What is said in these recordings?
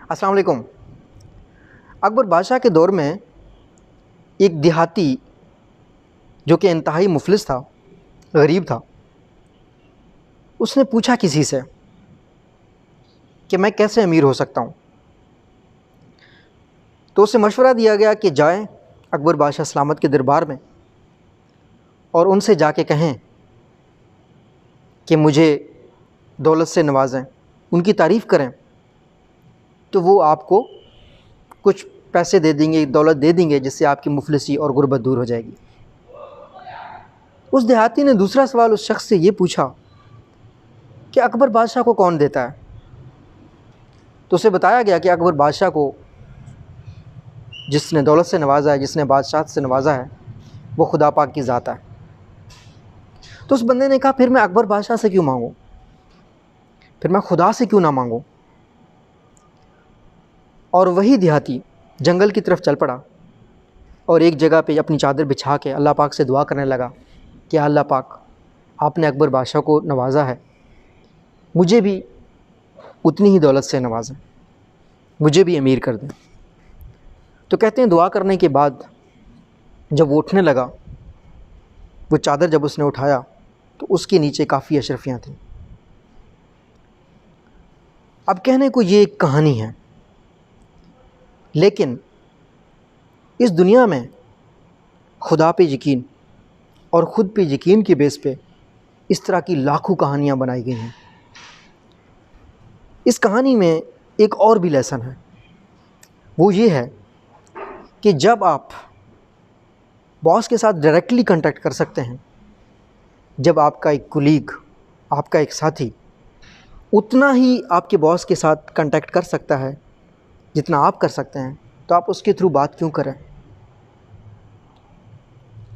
السلام علیکم۔ اکبر بادشاہ کے دور میں ایک دیہاتی جو کہ انتہائی مفلس تھا، غریب تھا، اس نے پوچھا کسی سے کہ میں کیسے امیر ہو سکتا ہوں؟ تو اسے مشورہ دیا گیا کہ جائیں اکبر بادشاہ سلامت کے دربار میں اور ان سے جا کے کہیں کہ مجھے دولت سے نوازیں، ان کی تعریف کریں تو وہ آپ کو کچھ پیسے دے دیں گے، دولت دے دیں گے، جس سے آپ کی مفلسی اور غربت دور ہو جائے گی۔ اس دیہاتی نے دوسرا سوال اس شخص سے یہ پوچھا کہ اکبر بادشاہ کو کون دیتا ہے؟ تو اسے بتایا گیا کہ اکبر بادشاہ کو جس نے دولت سے نوازا ہے، جس نے بادشاہت سے نوازا ہے، وہ خدا پاک کی ذات ہے۔ تو اس بندے نے کہا پھر میں اکبر بادشاہ سے کیوں مانگوں؟ پھر میں خدا سے کیوں نہ مانگوں؟ اور وہی دیہاتی جنگل کی طرف چل پڑا اور ایک جگہ پہ اپنی چادر بچھا کے اللہ پاک سے دعا کرنے لگا کہ اللہ پاک، آپ نے اکبر بادشاہ کو نوازا ہے، مجھے بھی اتنی ہی دولت سے نوازیں، مجھے بھی امیر کر دیں۔ تو کہتے ہیں دعا کرنے کے بعد جب وہ اٹھنے لگا، وہ چادر جب اس نے اٹھایا تو اس کے نیچے کافی اشرفیاں تھیں۔ اب کہنے کو یہ ایک کہانی ہے، لیکن اس دنیا میں خدا پہ یقین اور خود پہ یقین کے بیس پہ اس طرح کی لاکھوں کہانیاں بنائی گئی ہیں۔ اس کہانی میں ایک اور بھی لیسن ہے، وہ یہ ہے کہ جب آپ باس کے ساتھ ڈائریکٹلی کنٹیکٹ کر سکتے ہیں، جب آپ کا ایک کولیگ، آپ کا ایک ساتھی اتنا ہی آپ کے باس کے ساتھ کنٹیکٹ کر سکتا ہے جتنا آپ کر سکتے ہیں، تو آپ اس کے تھرو بات کیوں کریں؟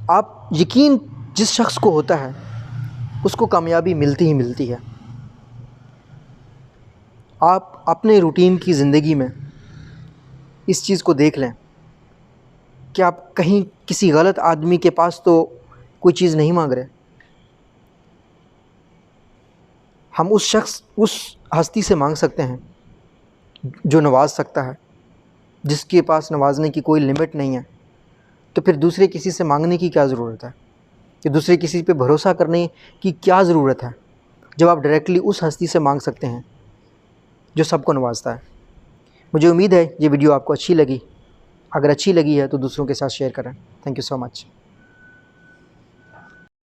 آپ یقین جس شخص کو ہوتا ہے اس کو کامیابی ملتی ہی ملتی ہے۔ آپ اپنے روٹین کی زندگی میں اس چیز کو دیکھ لیں کہ آپ کہیں کسی غلط آدمی کے پاس تو کوئی چیز نہیں مانگ رہے، ہم اس ہستی سے مانگ سکتے ہیں جو نواز سکتا ہے، جس کے پاس نوازنے کی کوئی لمٹ نہیں ہے۔ تو پھر دوسرے کسی سے مانگنے کی کیا ضرورت ہے؟ کہ دوسرے کسی پہ بھروسہ کرنے کی کیا ضرورت ہے جب آپ ڈائریکٹلی اس ہستی سے مانگ سکتے ہیں جو سب کو نوازتا ہے؟ مجھے امید ہے یہ ویڈیو آپ کو اچھی لگی۔ اگر اچھی لگی ہے تو دوسروں کے ساتھ شیئر کریں۔ Thank you so much.